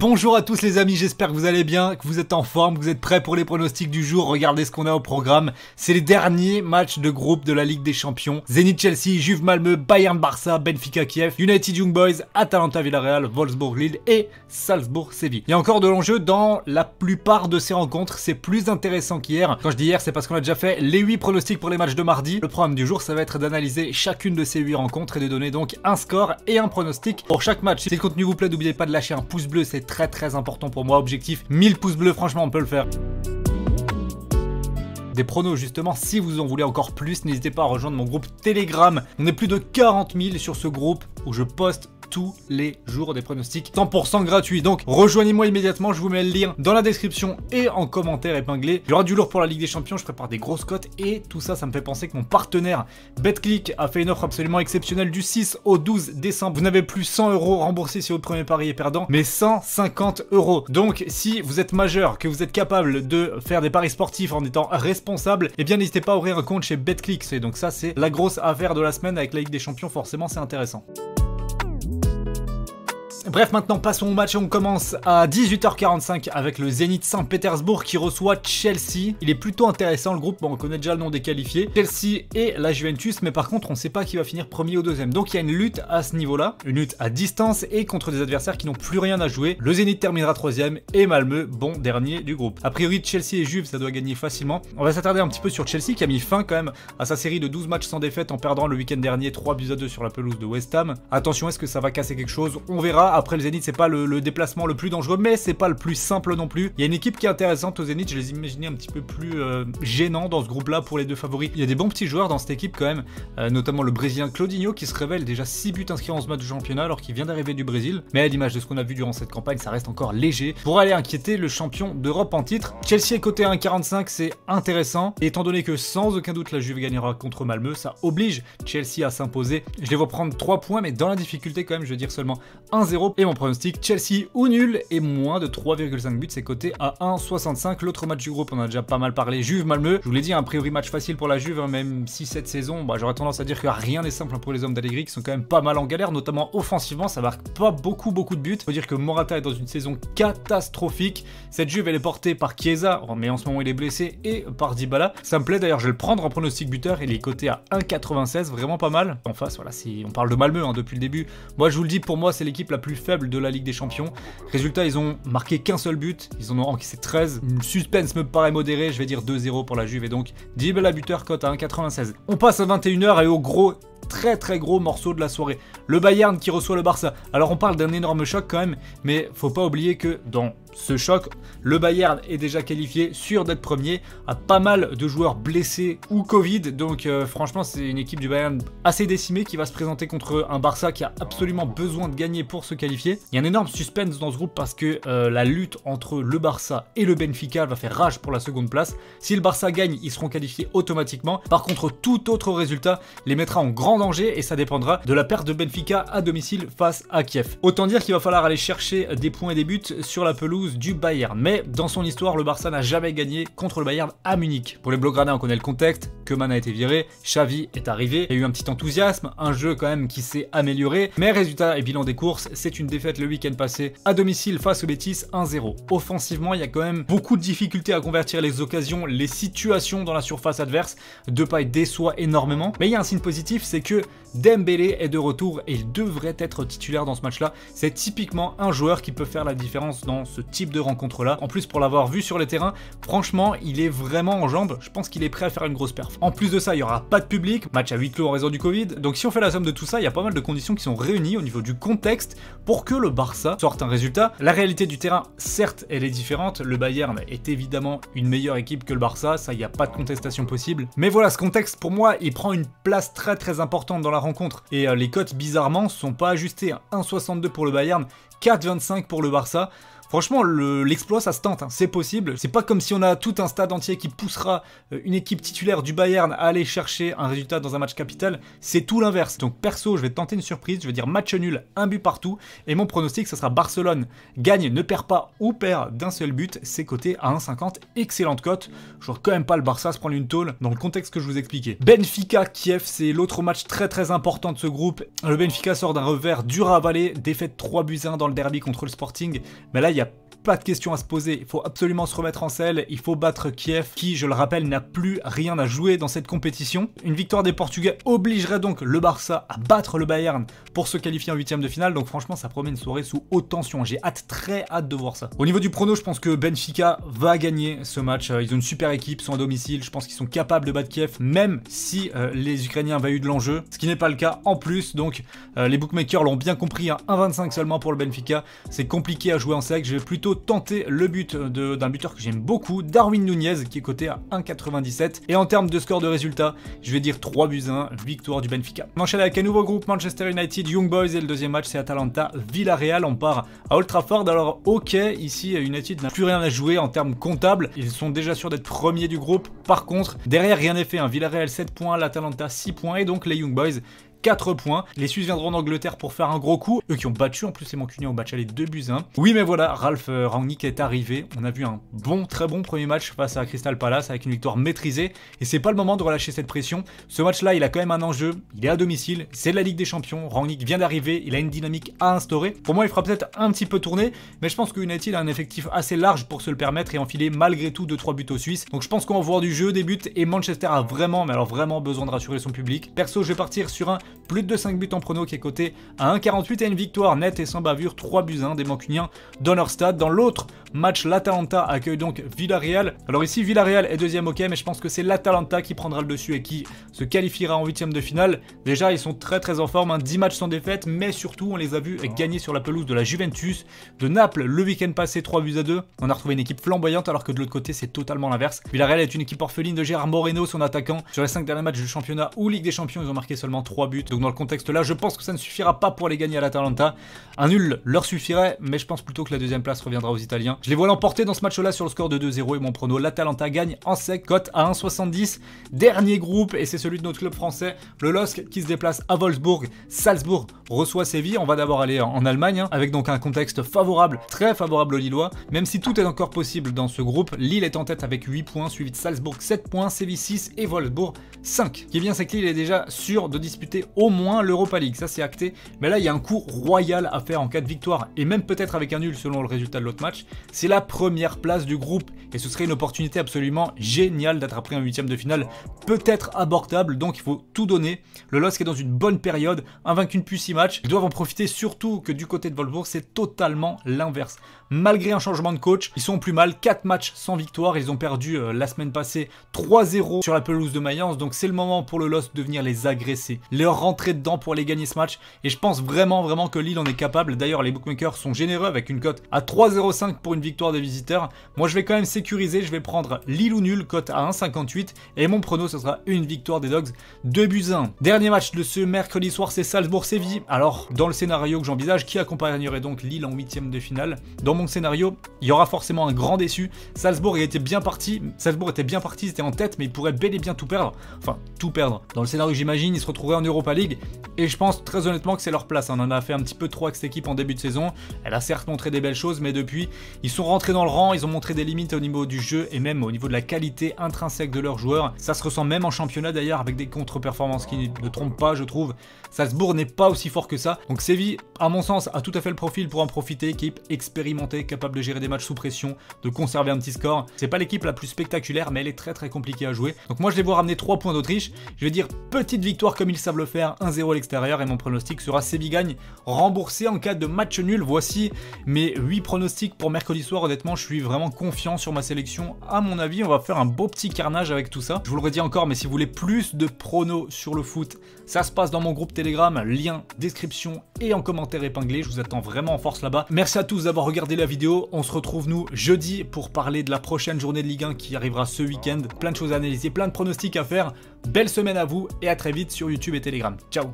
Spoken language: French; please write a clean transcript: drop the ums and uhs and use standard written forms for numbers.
Bonjour à tous les amis, j'espère que vous allez bien, que vous êtes en forme, que vous êtes prêts pour les pronostics du jour. Regardez ce qu'on a au programme. C'est les derniers matchs de groupe de la Ligue des Champions. Zenit Chelsea, Juve Malmö, Bayern Barça, Benfica Kiev, United Young Boys, Atalanta Villarreal, Wolfsburg Lille et Salzbourg Séville. Il y a encore de l'enjeu dans la plupart de ces rencontres. C'est plus intéressant qu'hier. Quand je dis hier, c'est parce qu'on a déjà fait les 8 pronostics pour les matchs de mardi. Le programme du jour, ça va être d'analyser chacune de ces 8 rencontres et de donner donc un score et un pronostic pour chaque match. Si le contenu vous plaît, n'oubliez pas de lâcher un pouce bleu, c'est très important pour moi. Objectif 1000 pouces bleus, franchement on peut le faire. Des pronos justement, si vous en voulez encore plus, n'hésitez pas à rejoindre mon groupe Telegram. On est plus de 40 000 sur ce groupe où je poste tous les jours des pronostics 100% gratuits. Donc rejoignez-moi immédiatement, je vous mets le lien dans la description et en commentaire épinglé. Il y aura du lourd pour la Ligue des Champions, je prépare des grosses cotes et tout ça, ça me fait penser que mon partenaire BetClick a fait une offre absolument exceptionnelle du 6 au 12 décembre. Vous n'avez plus 100 € remboursés si votre premier pari est perdant, mais 150 €. Donc si vous êtes majeur, que vous êtes capable de faire des paris sportifs en étant responsable, eh bien n'hésitez pas à ouvrir un compte chez BetClick. Donc ça, c'est la grosse affaire de la semaine avec la Ligue des Champions, forcément c'est intéressant. Bref, maintenant passons au match et on commence à 18h45 avec le Zenit Saint-Pétersbourg qui reçoit Chelsea. Il est plutôt intéressant le groupe, bon, on connaît déjà le nom des qualifiés, Chelsea et la Juventus, mais par contre on ne sait pas qui va finir premier ou deuxième. Donc il y a une lutte à ce niveau-là, une lutte à distance et contre des adversaires qui n'ont plus rien à jouer. Le Zenit terminera troisième et Malmö, bon dernier du groupe. A priori Chelsea et Juve, ça doit gagner facilement. On va s'attarder un petit peu sur Chelsea qui a mis fin quand même à sa série de 12 matchs sans défaite en perdant le week-end dernier 3-2 sur la pelouse de West Ham. Attention, est-ce que ça va casser quelque chose? On verra. Après le Zenit, c'est pas le déplacement le plus dangereux, mais c'est pas le plus simple non plus. Il y a une équipe qui est intéressante au Zenit, je les imaginais un petit peu plus gênants dans ce groupe-là pour les deux favoris. Il y a des bons petits joueurs dans cette équipe quand même, notamment le Brésilien Claudinho qui se révèle déjà 6 buts inscrits en ce match de championnat alors qu'il vient d'arriver du Brésil. Mais à l'image de ce qu'on a vu durant cette campagne, ça reste encore léger pour aller inquiéter le champion d'Europe en titre. Chelsea est coté à 1,45, c'est intéressant. Et étant donné que sans aucun doute la Juve gagnera contre Malmö, ça oblige Chelsea à s'imposer. Je les vois prendre 3 points, mais dans la difficulté quand même, je veux dire seulement 1-0. Et mon pronostic, Chelsea ou nul et moins de 3,5 buts, c'est coté à 1,65. L'autre match du groupe, on a déjà pas mal parlé, Juve Malmö. Je vous l'ai dit, a priori match facile pour la Juve, hein, même si cette saison, j'aurais tendance à dire que rien n'est simple pour les hommes d'Allegri qui sont quand même pas mal en galère, notamment offensivement, ça marque pas beaucoup de buts. Faut dire que Morata est dans une saison catastrophique. Cette Juve elle est portée par Chiesa, mais en ce moment il est blessé, et par Dybala. Ça me plaît d'ailleurs, je vais le prendre en pronostic buteur, il est coté à 1,96, vraiment pas mal. En face, voilà, si on parle de Malmö depuis le début, moi je vous le dis, pour moi c'est l'équipe la plus faible de la Ligue des Champions. Résultat, ils ont marqué qu'un seul but, ils en ont encaissé 13. Le suspense me paraît modéré, je vais dire 2-0 pour la Juve et donc Dybala buteur, cote à 1,96. On passe à 21h et au gros, très gros morceau de la soirée. Le Bayern qui reçoit le Barça. Alors on parle d'un énorme choc quand même, mais faut pas oublier que dans ce choc, le Bayern est déjà qualifié, sûr d'être premier, a pas mal de joueurs blessés ou Covid, donc franchement c'est une équipe du Bayern assez décimée qui va se présenter contre un Barça qui a absolument besoin de gagner pour se qualifier. Il y a un énorme suspense dans ce groupe parce que la lutte entre le Barça et le Benfica va faire rage pour la seconde place. Si le Barça gagne, ils seront qualifiés automatiquement. Par contre, tout autre résultat les mettra en grand danger et ça dépendra de la perte de Benfica à domicile face à Kiev. Autant dire qu'il va falloir aller chercher des points et des buts sur la pelouse du Bayern. Mais dans son histoire, le Barça n'a jamais gagné contre le Bayern à Munich. Pour les Blaugrana, on connaît le contexte. Koeman a été viré, Xavi est arrivé. Il y a eu un petit enthousiasme, un jeu quand même qui s'est amélioré. Mais résultat et bilan des courses, c'est une défaite le week-end passé à domicile face au Betis 1-0. Offensivement, il y a quand même beaucoup de difficultés à convertir les occasions, les situations dans la surface adverse. Depay déçoit énormément. Mais il y a un signe positif, c'est que Dembélé est de retour et il devrait être titulaire dans ce match-là. C'est typiquement un joueur qui peut faire la différence dans ce type de rencontre-là. En plus, pour l'avoir vu sur les terrains, franchement, il est vraiment en jambes. Je pense qu'il est prêt à faire une grosse perf. En plus de ça, il n'y aura pas de public, match à huis clos en raison du Covid. Donc si on fait la somme de tout ça, il y a pas mal de conditions qui sont réunies au niveau du contexte pour que le Barça sorte un résultat. La réalité du terrain, certes, elle est différente. Le Bayern est évidemment une meilleure équipe que le Barça, ça, il n'y a pas de contestation possible. Mais voilà, ce contexte, pour moi, il prend une place très importante dans la rencontre. Et les cotes, bizarrement, sont pas ajustées. 1,62 pour le Bayern, 4,25 pour le Barça. Franchement, l'exploit, ça se tente, hein. C'est possible. C'est pas comme si on a tout un stade entier qui poussera une équipe titulaire du Bayern à aller chercher un résultat dans un match capital. C'est tout l'inverse. Donc perso, je vais tenter une surprise. Je vais dire match nul, un but partout. Et mon pronostic, ça sera Barcelone gagne, ne perd pas ou perd d'un seul but. C'est coté à 1,50. Excellente cote. Je vois quand même pas le Barça se prendre une tôle dans le contexte que je vous expliquais. Benfica Kiev, c'est l'autre match très important de ce groupe. Le Benfica sort d'un revers dur à avaler. Défaite 3-1 dans le le derby contre le Sporting, mais là il y a pas de question à se poser, il faut absolument se remettre en selle, il faut battre Kiev qui, je le rappelle, n'a plus rien à jouer dans cette compétition. Une victoire des Portugais obligerait donc le Barça à battre le Bayern pour se qualifier en huitième de finale, donc franchement ça promet une soirée sous haute tension, j'ai très hâte de voir ça. Au niveau du prono, je pense que Benfica va gagner ce match, ils ont une super équipe, ils sont à domicile, je pense qu'ils sont capables de battre Kiev, même si les Ukrainiens avaient eu de l'enjeu, ce qui n'est pas le cas en plus, donc les bookmakers l'ont bien compris, hein, 1,25 seulement pour le Benfica, c'est compliqué à jouer en sec, je vais plutôt tenter le but d'un buteur que j'aime beaucoup, Darwin Nunez, qui est coté à 1,97. Et en termes de score de résultat, je vais dire 3-1, victoire du Benfica. On enchaîne avec un nouveau groupe, Manchester United, Young Boys, et le deuxième match c'est Atalanta, Villarreal. On part à Old Trafford. Alors ok, ici United n'a plus rien à jouer en termes comptables, ils sont déjà sûrs d'être premiers du groupe. Par contre, derrière rien n'est fait, hein. Villarreal 7 points, l'Atalanta 6 points, et donc les Young Boys 4 points. Les Suisses viendront d'Angleterre pour faire un gros coup. Eux qui ont battu, en plus les Mancuniens ont battu les 2-1. Oui mais voilà, Ralf Rangnick est arrivé. On a vu un très bon premier match face à Crystal Palace avec une victoire maîtrisée. Et c'est pas le moment de relâcher cette pression. Ce match-là, il a quand même un enjeu. Il est à domicile. C'est de la Ligue des Champions. Rangnick vient d'arriver. Il a une dynamique à instaurer. Pour moi, il fera peut-être un petit peu tourner. Mais je pense que United a un effectif assez large pour se le permettre et enfiler malgré tout 2-3 buts aux Suisses. Donc je pense qu'on va voir du jeu, des buts. Et Manchester a vraiment, mais alors vraiment besoin de rassurer son public. Perso, je vais partir sur un plus de 5 buts en prono qui est coté à 1,48 et une victoire nette et sans bavure, 3-1 des Mancuniens dans leur stade. Dans l'autre match, l'Atalanta accueille donc Villarreal. Alors ici, Villarreal est deuxième, ok, mais je pense que c'est l'Atalanta qui prendra le dessus et qui se qualifiera en huitième de finale. Déjà, ils sont très en forme, hein, 10 matchs sans défaite, mais surtout, on les a vus gagner sur la pelouse de la Juventus, de Naples le week-end passé, 3-2. On a retrouvé une équipe flamboyante, alors que de l'autre côté, c'est totalement l'inverse. Villarreal est une équipe orpheline de Gérard Moreno, son attaquant. Sur les 5 derniers matchs du championnat ou Ligue des Champions, ils ont marqué seulement 3 buts. Donc dans le contexte là, je pense que ça ne suffira pas pour les gagner à l'Atalanta. Un nul leur suffirait, mais je pense plutôt que la deuxième place reviendra aux Italiens. Je les vois l'emporter dans ce match-là sur le score de 2-0 et mon prono, l'Atalanta gagne en sec, cote à 1,70. Dernier groupe, et c'est celui de notre club français, le LOSC qui se déplace à Wolfsburg. Salzbourg reçoit Séville. On va d'abord aller en Allemagne, hein, avec donc un contexte favorable, très favorable aux Lillois. Même si tout est encore possible dans ce groupe, Lille est en tête avec 8 points, suivi de Salzbourg 7 points, Séville 6 et Wolfsburg 5. Ce qui est bien, c'est que Lille est déjà sûr de disputer au moins l'Europa League, ça c'est acté, mais là il y a un coup royal à faire en cas de victoire, et même peut-être avec un nul selon le résultat de l'autre match. C'est la première place du groupe, et ce serait une opportunité absolument géniale d'attraper un huitième de finale, peut-être abordable, donc il faut tout donner. Le LOSC est dans une bonne période, invaincu depuis 6 matchs, ils doivent en profiter, surtout que du côté de Wolfsburg c'est totalement l'inverse. Malgré un changement de coach, ils sont plus mal, 4 matchs sans victoire, ils ont perdu la semaine passée 3-0 sur la pelouse de Mayence, donc c'est le moment pour le LOSC de venir les agresser, leur rentrer dedans pour les gagner ce match, et je pense vraiment que Lille en est capable. D'ailleurs les bookmakers sont généreux avec une cote à 3,05 pour une victoire des visiteurs. Moi je vais quand même sécuriser, je vais prendre Lille ou nul, cote à 1,58, et mon prono ce sera une victoire des Dogs, 2-1. Dernier match de ce mercredi soir, c'est Salzbourg-Séville. Alors dans le scénario que j'envisage, qui accompagnerait donc Lille en huitième de finale? Dans mon scénario, il y aura forcément un grand déçu. Salzbourg était bien parti, ils étaient en tête, mais ils pourraient bel et bien tout perdre. Enfin, tout perdre. Dans le scénario que j'imagine, ils se retrouveraient en Europa League, et je pense très honnêtement que c'est leur place. On en a fait un petit peu trop avec cette équipe en début de saison. Elle a certes montré des belles choses, mais depuis, ils sont rentrés dans le rang, ils ont montré des limites au niveau du jeu et même au niveau de la qualité intrinsèque de leurs joueurs. Ça se ressent même en championnat d'ailleurs, avec des contre-performances qui ne trompent pas, je trouve. Salzbourg n'est pas aussi fort que ça. Donc Séville, à mon sens, a tout à fait le profil pour en profiter. Équipe expérimentée, capable de gérer des matchs sous pression, de conserver un petit score. C'est pas l'équipe la plus spectaculaire, mais elle est très compliquée à jouer. Donc moi je les vois ramener 3 points d'Autriche. Je vais dire petite victoire comme ils savent le faire, 1-0 à l'extérieur, et mon pronostic sera Séville gagne, remboursé en cas de match nul. Voici mes 8 pronostics pour mercredi soir. Honnêtement, je suis vraiment confiant sur ma sélection. À mon avis, on va faire un beau petit carnage avec tout ça. Je vous le redis encore, mais si vous voulez plus de pronos sur le foot, ça se passe dans mon groupe Telegram, lien, description et en commentaire épinglé. Je vous attends vraiment en force là-bas. Merci à tous d'avoir regardé la vidéo. On se retrouve nous jeudi pour parler de la prochaine journée de Ligue 1 qui arrivera ce week-end. Plein de choses à analyser, plein de pronostics à faire. Belle semaine à vous et à très vite sur YouTube et Telegram. Ciao.